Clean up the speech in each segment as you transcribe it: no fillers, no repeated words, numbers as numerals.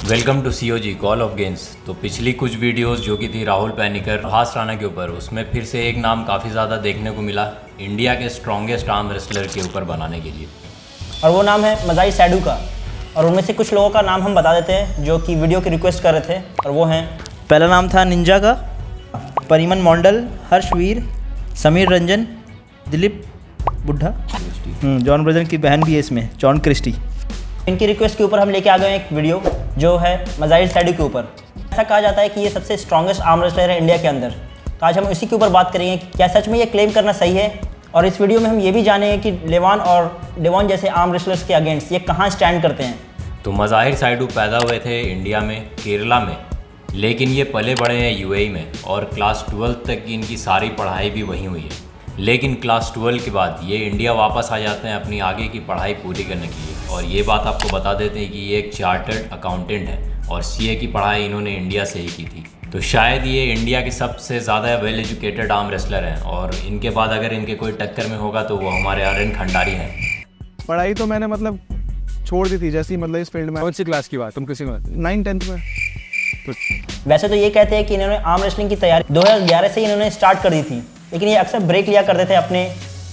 Welcome to COG call of games. तो पिछली कुछ वीडियोस जो कि थी राहुल पैनिकर हास राणा के ऊपर, उसमें फिर से एक नाम काफ़ी ज़्यादा देखने को मिला इंडिया के स्ट्रॉन्गेस्ट आर्म रेसलर के ऊपर बनाने के लिए, और वो नाम है मज़ाहिर सैडू का। और उनमें से कुछ लोगों का नाम हम बता देते हैं जो कि वीडियो की रिक्वेस्ट कर रहे थे, और वो हैं, पहला नाम था निंजा का, परिमन मंडल, हर्षवीर, समीर रंजन, दिलीप बुड्ढा, जॉन ब्रदर की बहन भी है इसमें, जॉन क्रिस्टी। इनकी रिक्वेस्ट के ऊपर हम लेके आ गए एक वीडियो जो है मज़ाहिर सैडू के ऊपर। ऐसा कहा जाता है कि ये सबसे स्ट्रॉन्गेस्ट आर्म रेसलर है इंडिया के अंदर। तो आज हम इसी के ऊपर बात करेंगे कि क्या सच में ये क्लेम करना सही है, और इस वीडियो में हम ये भी जानेंगे कि लेवान और डेवॉन जैसे आर्म रेसलर्स के अगेंस्ट ये कहाँ स्टैंड करते हैं। तो मज़ाहिर सैडू पैदा हुए थे इंडिया में, केरला में, लेकिन ये पले बड़े हैं यूएई में, और क्लास 12 तक की इनकी सारी पढ़ाई भी वहीं हुई है। लेकिन क्लास 12 के बाद ये इंडिया वापस आ जाते हैं अपनी आगे की पढ़ाई पूरी करने के लिए। और ये बात आपको बता देते हैं कि ये एक चार्टर्ड अकाउंटेंट है और सीए की पढ़ाई इन्होंने इंडिया से ही की थी। तो शायद ये इंडिया के सबसे ज़्यादा वेल एजुकेटेड आर्म रेसलर हैं, और इनके बाद अगर इनके कोई टक्कर में होगा तो वो हमारे आर्यन खंडारी हैं। पढ़ाई तो मैंने मतलब छोड़ दी थी जैसी, मतलब इस फील्ड में। कौन सी क्लास की बात, तुम किसी में? 9-10 में। वैसे तो ये कहते हैं कि इन्होंने आर्म रेसलिंग की तैयारी 2011 से ही इन्होंने स्टार्ट कर दी थी, लेकिन ये अक्सर ब्रेक लिया करते थे अपने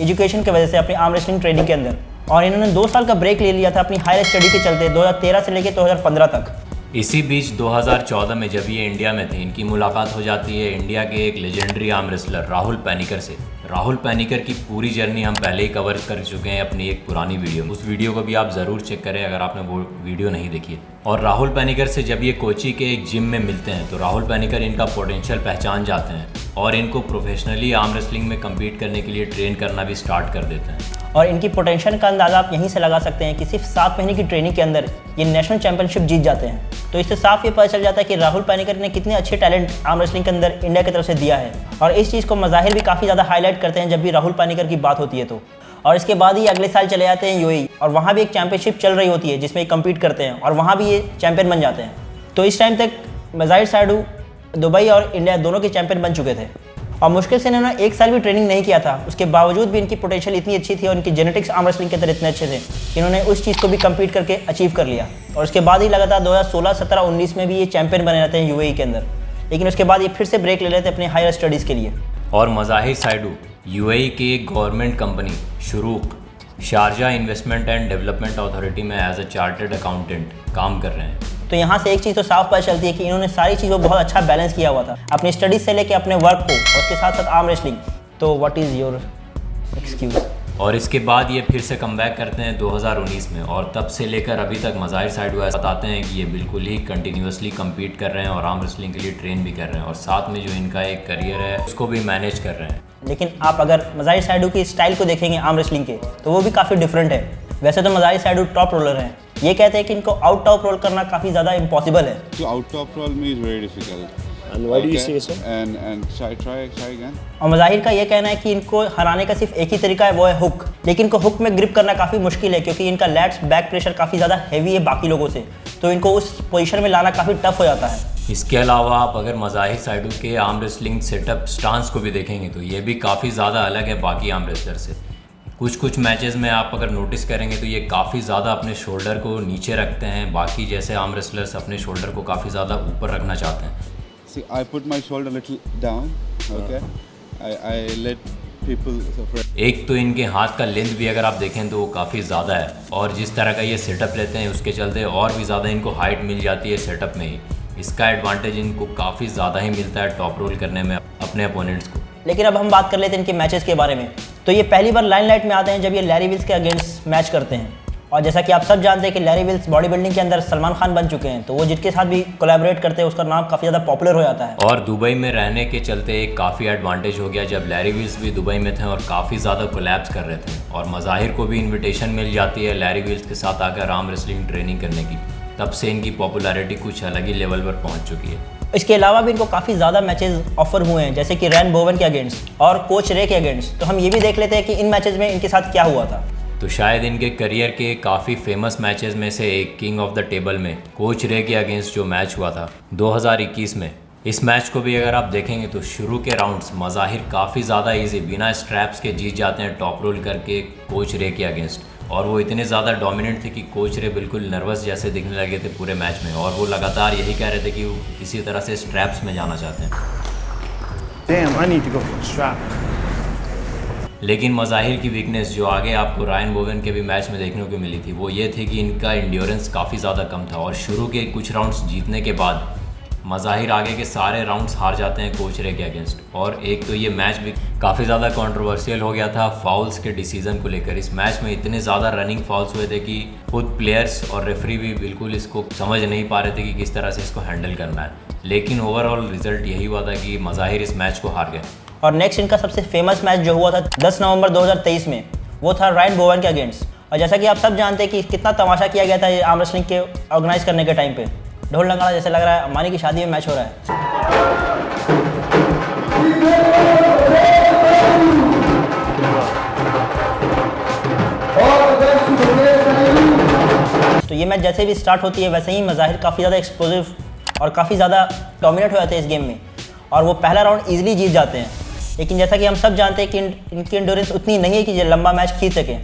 एजुकेशन की वजह से, अपनी आर्म रेसलिंग ट्रेनिंग के अंदर। और इन्होंने 2 साल का ब्रेक ले लिया था अपनी हायर स्टडी के चलते, 2013 से लेकर 2015 तक। इसी बीच 2014 में जब ये इंडिया में थे, इनकी मुलाकात हो जाती है इंडिया के एक लेजेंडरी आर्म रेसलर राहुल पैनिकर से। राहुल पैनिकर की पूरी जर्नी हम पहले ही कवर कर चुके हैं अपनी एक पुरानी वीडियो में। उस वीडियो को भी आप ज़रूर चेक करें अगर आपने वो वीडियो नहीं देखी है। और राहुल पैनिकर से जब ये कोची के एक जिम में मिलते हैं तो राहुल पैनिकर इनका पोटेंशियल पहचान जाते हैं और इनको प्रोफेशनली आर्म रेसलिंग में कम्पीट करने के लिए ट्रेन करना भी स्टार्ट कर देते हैं। और इनकी पोटेंशियल का अंदाज़ा आप यहीं से लगा सकते हैं कि सिर्फ 7 महीने की ट्रेनिंग के अंदर ये नेशनल चैंपियनशिप जीत जाते हैं। तो इससे साफ ये पता चल जाता है कि राहुल पैनिकर ने कितने अच्छे टैलेंट आर्म रेसलिंग के अंदर इंडिया की तरफ से दिया है। और इस चीज़ को मज़ाहिर भी काफ़ी ज़्यादा हाईलाइट करते हैं जब भी राहुल पैनिकर की बात होती है तो। और इसके बाद ही अगले साल चले जाते हैं यूएई, और वहाँ भी एक चैंपियनशिप चल रही होती है जिसमें कम्पीट करते हैं, और वहाँ भी ये चैंपियन बन जाते हैं। तो इस टाइम तक मज़ाहिर सैडू दुबई और इंडिया दोनों के चैंपियन बन चुके थे, और मुश्किल से इन्होंने 1 साल भी ट्रेनिंग नहीं किया था। उसके बावजूद भी इनकी पोटेंशियल इतनी अच्छी थी और इनकी जेनेटिक्स आर्म रेसलिंग के अंदर इतने अच्छे थे कि इन्होंने उस चीज़ को भी कम्पीट करके अचीव कर लिया। और उसके बाद ही लगातार 2016, 17, 19 में भी ये चैंपियन बने रहते हैं यूएई के अंदर। लेकिन उसके बाद ये फिर से ब्रेक ले लेते हैं अपने हायर स्टडीज़ के लिए। और मज़ाहिर सैडू यूएई की एक government company Shurooq Sharjah investment and development authority में एज ए चार्टर्ड अकाउंटेंट काम कर रहे हैं। तो यहाँ से एक चीज़ तो साफ पता चलती है कि इन्होंने सारी चीज़ों को बहुत अच्छा बैलेंस किया हुआ था, अपनी स्टडीज़ से लेके अपने वर्क को, और उसके साथ साथ आर्म रेसलिंग। तो व्हाट इज़ योर एक्सक्यूज़? और इसके बाद ये फिर से कमबैक करते हैं 2019 में, और तब से लेकर अभी तक मज़ाहिर सैडू बताते हैं कि ये बिल्कुल ही कंटिन्यूसली कम्पीट कर रहे हैं और आर्म रेसलिंग के लिए ट्रेन भी कर रहे हैं, और साथ में जो इनका एक करियर है उसको भी मैनेज कर रहे हैं। लेकिन आप अगर मज़ाहिर सैडू की स्टाइल को देखेंगे आर्म रेसलिंग के, तो वो भी काफ़ी डिफरेंट है। वैसे तो मज़ाहिर सैडू टॉप रोलर हैं, ये कहते हैं कि इनको आउट टॉप रोल करना काफ़ी ज़्यादा इम्पॉसिबल है। To out top roll me is very difficult. And why do you say so? And try again. और मज़ाहिर का ये कहना है कि इनको हराने का सिर्फ एक ही तरीका है, वो है हुक। लेकिन इनको हुक में ग्रिप करना काफ़ी मुश्किल है, क्योंकि इनका लैट्स बैक प्रेशर काफ़ी ज़्यादा हैवी है बाकी लोगों से, तो इनको उस पोजीशन में लाना काफ़ी टफ हो जाता है। इसके अलावा आप अगर मज़ाहिर सैडू के आर्म रेसलिंग सेटअप स्टांस को भी देखेंगे तो ये भी काफ़ी ज़्यादा अलग है बाकी आर्म रेसलर से। कुछ मैचेस में आप अगर नोटिस करेंगे तो ये काफ़ी ज़्यादा अपने शोल्डर को नीचे रखते हैं, बाकी जैसे आर्म रेसलर्स अपने शोल्डर को काफ़ी ज़्यादा ऊपर रखना चाहते हैं। See, I put my shoulder a little down. Okay. I let people suffer. एक तो इनके हाथ का लेंथ भी अगर आप देखें तो वो काफ़ी ज़्यादा है, और जिस तरह का ये सेटअप लेते हैं उसके चलते और भी ज़्यादा इनको हाइट मिल जाती है सेटअप में ही। इसका एडवांटेज इनको काफ़ी ज़्यादा ही मिलता है टॉप रोल करने में अपने अपोनेंट्स को। लेकिन अब हम बात कर लेते हैं इनके मैचेस के बारे में। तो ये पहली बार लाइमलाइट में आते हैं जब ये लैरी विल्स के अगेंस्ट मैच करते हैं, और जैसा कि आप सब जानते हैं कि लैरी विल्स बॉडी बिल्डिंग के अंदर सलमान खान बन चुके हैं, तो वो जिसके साथ भी कोलैबोरेट करते हैं उसका नाम काफ़ी ज़्यादा पॉपुलर हो जाता है। और दुबई में रहने के चलते एक काफ़ी एडवांटेज हो गया जब लैरी विल्स भी दुबई में थे और काफ़ी ज़्यादा कोलैप्स कर रहे थे, और मज़ाहिर को भी इन्विटेशन मिल जाती है लैरी विल्स के साथ आकर आर्म रेसलिंग ट्रेनिंग करने की। तब से इनकी पॉपुलैरिटी कुछ अलग ही लेवल पर पहुँच चुकी है। इसके अलावा भी इनको काफ़ी ज़्यादा मैचेस ऑफर हुए हैं, जैसे कि रैन बोवन के अगेंस्ट और कोच रे के अगेंस्ट। तो हम ये भी देख लेते हैं कि इन मैचेस में इनके साथ क्या हुआ था। तो शायद इनके करियर के काफ़ी फेमस मैचेस में से एक किंग ऑफ द टेबल में कोच रे के अगेंस्ट जो मैच हुआ था 2021 में, इस मैच को भी अगर आप देखेंगे तो शुरू के राउंड्स मज़ाहिर काफ़ी ज़्यादा इजी बिना स्ट्रैप्स के जीत जाते हैं टॉप रोल करके कोच रे के अगेंस्ट। और वो इतने ज़्यादा डोमिनेंट थे कि कोच रे बिल्कुल नर्वस जैसे दिखने लगे थे पूरे मैच में, और वो लगातार यही कह रहे थे कि वो किसी तरह से स्ट्रैप्स में जाना चाहते हैं। Damn, I need to go for a strap. लेकिन मज़ाहिर की वीकनेस जो आगे आपको रायन बोवेन के भी मैच में देखने को मिली थी वो ये थी कि इनका इंड्योरेंस काफ़ी ज़्यादा कम था, और शुरू के कुछ राउंड्स जीतने के बाद मज़ाहिर आगे के सारे राउंड्स हार जाते हैं कोच रे के अगेंस्ट। और एक तो ये मैच भी काफ़ी ज़्यादा कंट्रोवर्शियल हो गया था फाउल्स के डिसीज़न को लेकर। इस मैच में इतने ज़्यादा रनिंग फाउल्स हुए थे कि खुद प्लेयर्स और रेफरी भी बिल्कुल इसको समझ नहीं पा रहे थे कि किस तरह से इसको हैंडल करना है। लेकिन ओवरऑल रिजल्ट यही हुआ था कि मज़ाहिर इस मैच को हार गए। और नेक्स्ट इनका सबसे फेमस मैच जो हुआ था 10 नवंबर 2023 में, वो था रायन बोवेन के अगेंस्ट। और जैसा कि आप सब जानते हैं कि कितना तमाशा किया गया था ये आर्म रेसलिंग के ऑर्गेनाइज करने के टाइम पे, ढोल नगाड़ा जैसे लग रहा है अम्बानी की शादी में मैच हो रहा है। तो ये मैच जैसे भी स्टार्ट होती है वैसे ही मज़ाहिर काफ़ी ज़्यादा एक्सप्लोसिव और काफ़ी ज़्यादा डोमिनेट हो जाते हैं इस गेम में, और वो पहला राउंड ईजिली जीत जाते हैं। लेकिन जैसा कि हम सब जानते हैं कि इनकी एंड्योरेंस उतनी नहीं है कि ये लंबा मैच खींच सकें।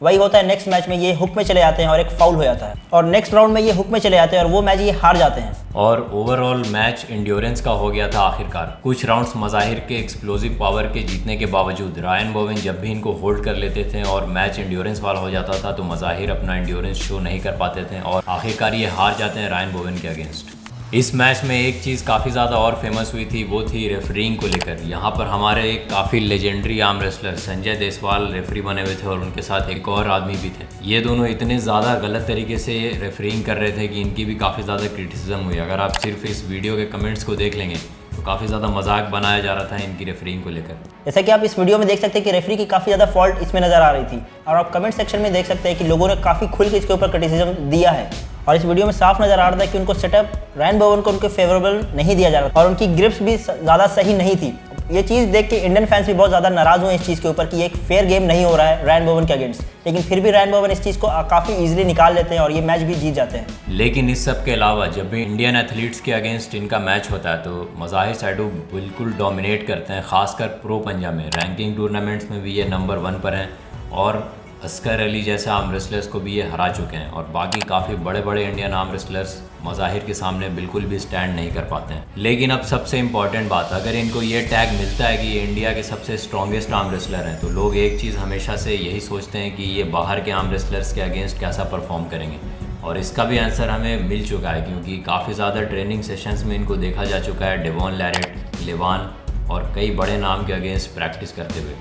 वही होता है नेक्स्ट मैच में ये हुक में चले जाते हैं और एक फाउल हो जाता है, और नेक्स्ट राउंड में ये हुक में चले जाते हैं और वो मैच ये हार जाते हैं। और ओवरऑल मैच एंड्योरेंस का हो गया था आखिरकार। कुछ राउंड्स मज़ाहिर के एक्सप्लोसिव पावर के जीतने के बावजूद रायन बोवेन जब भी इनको होल्ड कर लेते थे और मैच एंड्योरेंस वाला हो जाता था तो मज़ाहिर अपना एंड्योरेंस शो नहीं कर पाते थे और आखिरकार ये हार जाते हैं रायन बोवेन के अगेंस्ट। इस मैच में एक चीज़ काफ़ी ज़्यादा और फेमस हुई थी, वो थी रेफरिंग को लेकर। यहाँ पर हमारे एक काफ़ी legendary arm wrestler Sanjay Deswal referee बने हुए थे और उनके साथ एक और आदमी भी थे। ये दोनों इतने ज़्यादा गलत तरीके से रेफरिंग कर रहे थे कि इनकी भी काफ़ी ज़्यादा क्रिटिसिज्म हुई। अगर आप सिर्फ इस वीडियो के कमेंट्स को देख लेंगे तो काफ़ी ज़्यादा मजाक बनाया जा रहा था इनकी रेफरिंग को लेकर। जैसा कि आप इस वीडियो में देख सकते हैं कि रेफरी की काफ़ी ज़्यादा फॉल्ट इसमें नज़र आ रही थी, और आप कमेंट सेक्शन में देख सकते हैं कि लोगों ने काफ़ी खुल के इसके ऊपर क्रिटिसिज्म दिया है। और इस वीडियो में साफ नज़र आ रहा था कि उनको सेटअप रायन बोवेन को उनके फेवरेबल नहीं दिया जा रहा था और उनकी ग्रिप्स भी ज़्यादा सही नहीं थी। ये चीज़ देख के इंडियन फैंस भी बहुत ज़्यादा नाराज़ हुए इस चीज़ के ऊपर कि एक फेयर गेम नहीं हो रहा है रायन बोवेन के अगेंस्ट। लेकिन फिर भी रायन बोवेन इस चीज़ को काफ़ी ईजिली निकाल लेते हैं और ये मैच भी जीत जाते हैं। लेकिन इस सब के अलावा जब भी इंडियन एथलीट्स के अगेंस्ट इनका मैच होता है तो मज़ाहिर सैडू बिल्कुल डोमिनेट करते हैं, खासकर प्रो पंजा में। रैंकिंग टूर्नामेंट्स में भी ये नंबर 1 पर हैं और अस्कर अली जैसे आर्म रेसलर्स को भी ये हरा चुके हैं, और बाकी काफ़ी बड़े बड़े इंडियन आर्म रेसलर्स मज़ाहिर के सामने बिल्कुल भी स्टैंड नहीं कर पाते हैं। लेकिन अब सबसे इम्पॉर्टेंट बात, अगर इनको ये टैग मिलता है कि ये इंडिया के सबसे स्ट्रॉन्गेस्ट आर्म रेसलर हैं तो लोग एक चीज़ हमेशा से यही सोचते हैं कि ये बाहर के आर्म रेसलर्स के अगेंस्ट कैसा परफॉर्म करेंगे, और इसका भी आंसर हमें मिल चुका है क्योंकि काफ़ी ज़्यादा ट्रेनिंग सेशंस में इनको देखा जा चुका है डेवॉन लैरेट, लेवान और कई बड़े नाम के अगेंस्ट प्रैक्टिस करते हुए।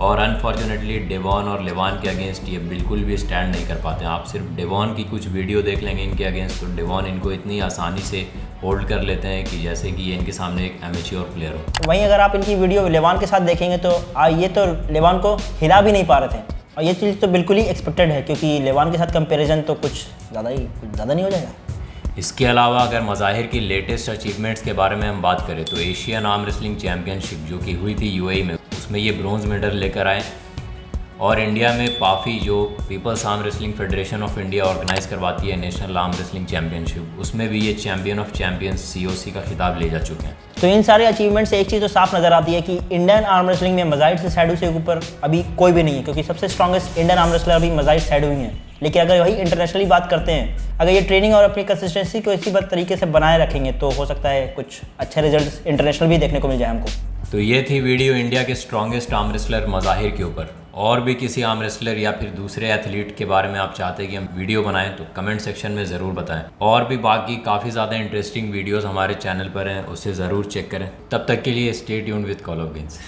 और अनफॉर्चुनेटली डेवॉन और लेवान के अगेंस्ट ये बिल्कुल भी स्टैंड नहीं कर पाते हैं। आप सिर्फ डेवॉन की कुछ वीडियो देख लेंगे इनके अगेंस्ट तो डेवॉन इनको इतनी आसानी से होल्ड कर लेते हैं कि जैसे कि ये इनके सामने एक एमेच्योर प्लेयर हो। वहीं अगर आप इनकी वीडियो लेवान के साथ देखेंगे तो ये तो लेवान को हिला भी नहीं पा रहे थे, और ये चीज़ तो बिल्कुल ही एक्सपेक्टेड है क्योंकि लेवान के साथ कंपेरिजन तो कुछ ज़्यादा नहीं हो जाएगा। इसके अलावा अगर मज़ाहिर की लेटेस्ट अचीवमेंट्स के बारे में हम बात करें तो एशियन आर्म रेसलिंग चैम्पियनशिप जो कि हुई थी यूएई में, उसमें ये ब्रॉन्ज मेडल लेकर आए। और इंडिया में पाफी जो peoples arm wrestling federation of India organize करवाती है नेशनल आर्म रेसलिंग चैम्पियनशिप, उसमें भी ये चैम्पियन ऑफ चैम्पियंस COC का खिताब ले जा चुके हैं। तो इन सारे अचीवमेंट से एक चीज़ तो साफ नज़र आती है कि इंडियन आर्म रेसलिंग में मज़ाहिर सैडू से ऊपर अभी कोई भी नहीं है, क्योंकि सबसे स्ट्रॉन्गेस्ट इंडियन आर्म रेसलर अभी मज़ाहिर सैडू ही हैं। लेकिन अगर वही इंटरनेशनली बात करते हैं, अगर ये ट्रेनिंग और अपनी कंसिस्टेंसी को इसी तरीके से बनाए रखेंगे तो हो सकता है कुछ अच्छे रिजल्ट इंटरनेशनल भी देखने को मिल जाए हमको। तो ये थी वीडियो इंडिया के स्ट्रॉन्गेस्ट आर्म रेसलर मज़ाहिर के ऊपर। और भी किसी आर्म रेसलर या फिर दूसरे एथलीट के बारे में आप चाहते हैं कि हम वीडियो बनाएं तो कमेंट सेक्शन में ज़रूर बताएं। और भी बाकी काफ़ी ज़्यादा इंटरेस्टिंग वीडियोस हमारे चैनल पर हैं, उसे ज़रूर चेक करें। तब तक के लिए stay tuned with call of games.